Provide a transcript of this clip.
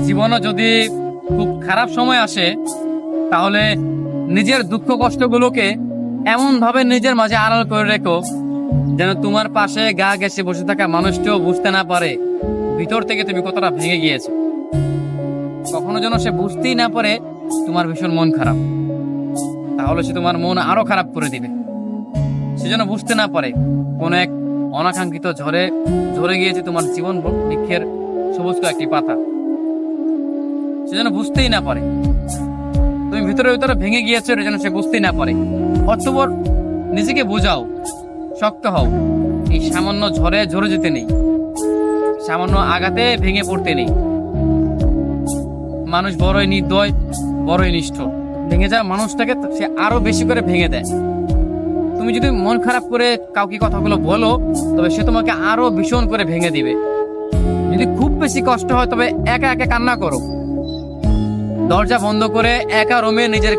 জীবনে যদি খুব খারাপ সময় আসে, তাহলে নিজের দুঃখ কষ্টগুলোকে এমন ভাবে নিজের মাঝে আড়াল করে রেখো যেন তোমার পাশে গা ঘেঁষে বসে থাকা মানুষটিও বুঝতে না পারে ভিতর থেকে তুমি কতটা ভেঙে গিয়েছো। কখনো যেন সে বুঝতেই না পারে তোমার ভীষণ মন খারাপ, তাহলে সে তোমার মন আরো খারাপ করে দিবে। সে যেন বুঝতে না পারে কোন এক অনাকাঙ্ক্ষিত ঝড়ে ঝরে গিয়েছে তোমার জীবন বৃক্ষের সবুজ কয়েকটি পাতা। সে যেন বুঝতেই না পারে তুমি ভিতরে ভিতরে ভেঙে গিয়েছো, এটা যেন সে বুঝতেই না পারে। অতঃপর নিজেকে বোঝাও, শক্ত হও। এই সামান্য ঝড়ে ঝরে যেতে নেই, সামান্য আঘাতে ভেঙে পড়তে নেই। মানুষ বড়ই নির্দয়, বড়ই নিষ্ঠুর। ভেঙে যাওয়া মানুষটাকে সে আরো বেশি করে ভেঙে দেয়। তুমি যদি মন খারাপ করে কাউকে কথাগুলো বলো, তবে সে তোমাকে আরো ভীষণ করে ভেঙে দিবে। যদি খুব বেশি কষ্ট হয়, তবে একা একা কান্না করো। দরজা বন্ধ করে একা রুমে নিজের